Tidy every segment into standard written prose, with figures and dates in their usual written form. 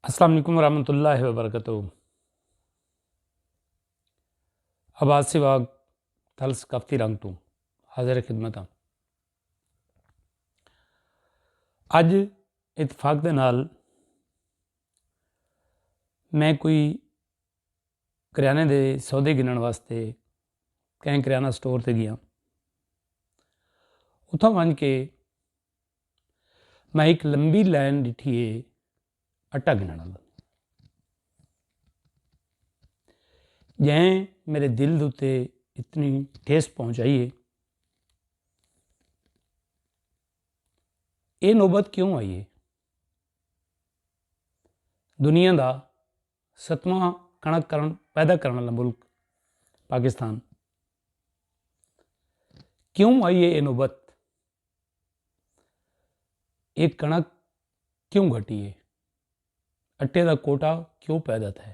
अस्सलाम वालेकुम रहमतुल्लाहि व बरकातहू। आबाद सिवाग थल सकाफती रंग तो हाजिर खिदमत हाँ। अज इतफाक दे नाल मैं कोई करियाने दे सौदे गिनण वास्ते कहीं करियाना स्टोर ते गया। उत्थों वन के मैं एक लंबी लाइन डिठी है आटा गिनण वाला। जैं मेरे दिल दे उत्ते इतनी ठेस पहुँचाई है। ये नौबत क्यों आई है? दुनिया का 7वां कणक पैदा करने वाला मुल्क पाकिस्तान, क्यों आई है ये नौबत? एक कणक क्यों घटी है? आटे का कोटा क्यों पैदा था?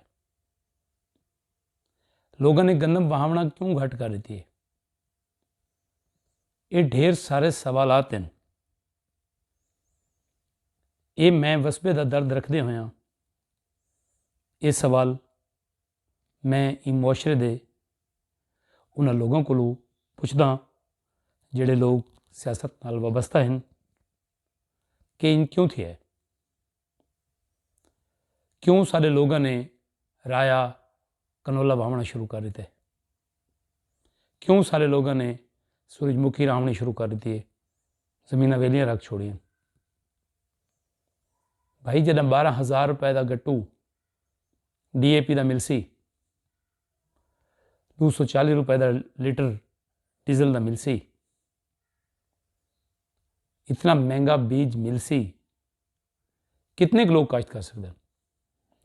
लोगों ने गंदम वहावना क्यों घट कर दी है? ये ढेर सारे सवालात हैं। ये मैं वसबे का दर्द रखते हुए ये सवाल मैं इन मुआशरे दे उन्होंने लोगों को पुछदा जिहड़े लोग सियासत नाल वाबस्ता हैं कि इन क्यों थी है? क्यों सारे लोगों ने राया कनोला वाहना शुरू कर दिते? क्यों सारे लोगों ने सूरजमुखी रावनी शुरू कर दी है? जमीन वेलियां रख छोड़ियां। भाई जब 12,000 रुपए का गट्टू DAP का मिलसी, 240 रुपए का लीटर डीजल का मिलसी, इतना महंगा बीज मिलसी, कितने लोग काश्त कर सकते हैं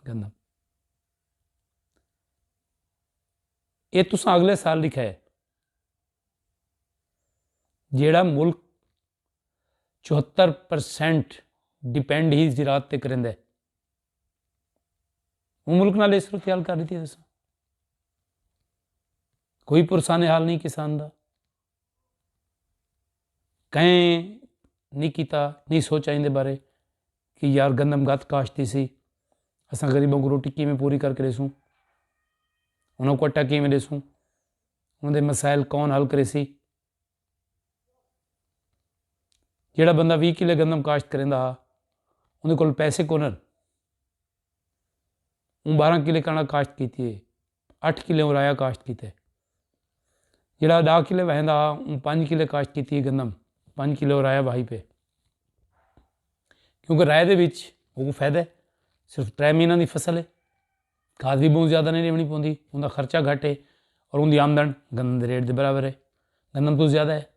गंदम? ये तुसा अगले साल लिखा है जेड़ा मुल्क 74% डिपेंड ही ज़राअत ते करेंदा है, वो मुल्क नाल इस सूरत हाल कर दी है। दसो कोई पुरसाने हाल नहीं किसान का, कहीं नहीं किया, नहीं सोचा इनके बारे कि यार गंदम गत काश्ती सी, असां गरीबों को रोटी किमें पूरी करके देसूँ, उन्होंने आटा किमें देसूँ, उन्होंने मसाइल कौन हल करे सी? जेड़ा बंदा 20 किले गंदम काश्त करेंदा उन्हें कोल पैसे कोन, 12 किले कणक काश्त की है, 8 किले राया काश्त किया, जेड़ा 10 किले वहंदा 5 किले काश्त की है गंदम, 5 किलो राया वाही पे। क्योंकि राय दे विच वो फायदा है, सिर्फ 3 महीनों की फसल है, खाद भी बहुत ज़्यादा नहीं लेनी पौंदी, उनका खर्चा घट है और उनकी आमदन गंदम के रेट के बराबर है, गंदम तो ज़्यादा है।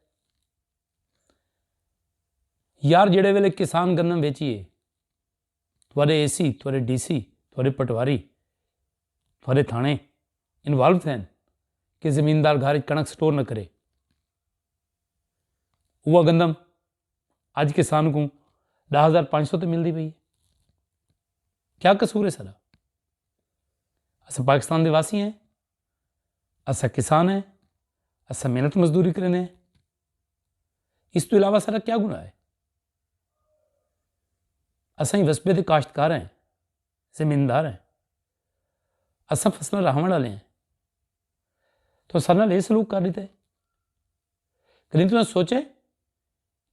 यार जेड़े वेले किसान गंदम बेचिए, थोड़े AC, थोड़े DC, थोड़े पटवारी, थोड़े थाने इनवॉल्व थे कि जमींदार घर कणक स्टोर न करे। वह गंदम अज किसान को 10,500 तो मिलती पई है। क्या कसूर है सारा? अस पाकिस्तान के वासी हैं, अस किसान हैं, अस मेहनत मजदूरी करें हैं, इस तो इलावा सारा क्या गुनाह है? अस ही वसबे के काश्तकार हैं, जमींदार हैं, अस फसलें राहण वाले हैं, तो सारे नाल ये सलूक कर देते? कहीं तुमने सोचे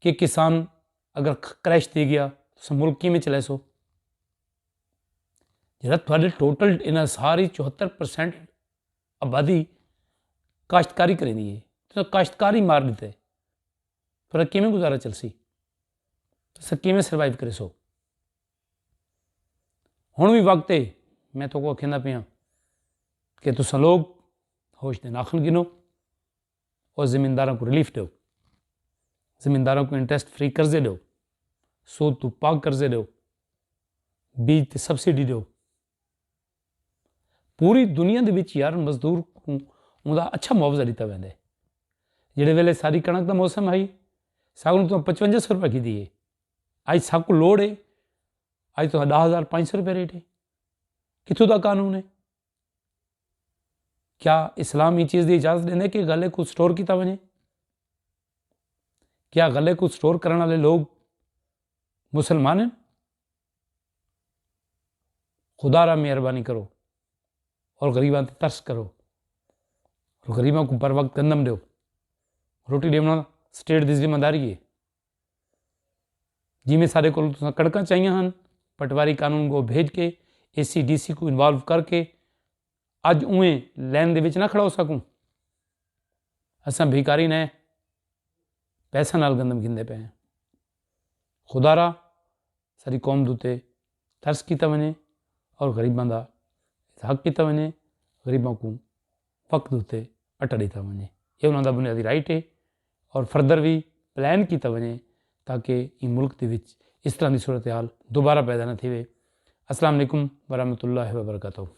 कि किसान अगर क्रैश दे गया तो मुल्क किमें चले सो? जरा थोड़े टोटल इन्हें सारी 74% आबादी काश्तकारी करेंदी है, तो काश्तकारी मार देते थोड़ा किमें गुजारा चलसी? तो किमें सर्वाइव करे सो? हुण भी वक्त है, मैं तो कहना पिया कि तुम लोग होश दे नाखन गिनो और ज़मींदारों को रिलीफ दो, ज़मींदारों को इंटरेस्ट फ्री कर्जे दो, सूद तो पाक कर्जे दो, बीज ते सबसिडी दो। पूरी दुनिया के विच यार मजदूर को उनका अच्छा मुआवजा दिता वैंदा है। जिहड़े वेले सारी कणक का मौसम आई सागू तो 5500 रुपये की दी है, अज साकू लोड़ है, अज तो 10,500 रुपये रेट है। कितों का कानून है? क्या इस्लाम ये चीज़ की इजाज़त देंगे कि गले को स्टोर किया वजे? क्या गले को स्टोर करने वाले लोग मुसलमान हैं? खुदारा मेहरबानी करो और गरीबां ते तरस करो और गरीबां को बर वक्त गंदम दो, रोटी देना स्टेट की जिम्मेदारी है। जिमें साढ़े को कड़क चाहिए हैं, पटवारी कानून को भेज के ACDC को इन्वॉल्व करके अज उवें लैन दे विच ना खड़ा हो सकूँ। असां भिकारी ने पैसा नाल गंदम खिंदे पे हैं। खुदारा सारी कौम दूते तरस किया वने और गरीबां दा हक किया वने, गरीबां को वक्त दूते अट दिता वने। ये उन्होंने बुनियादी राइट है और फर्दर भी प्लान किया वने ताकि इन मुल्क के विच इस तरह की सूरत हाल दोबारा पैदा न थे। अस्सलाम वालेकुम वरहमतुल्लाहि वबरकातुहू।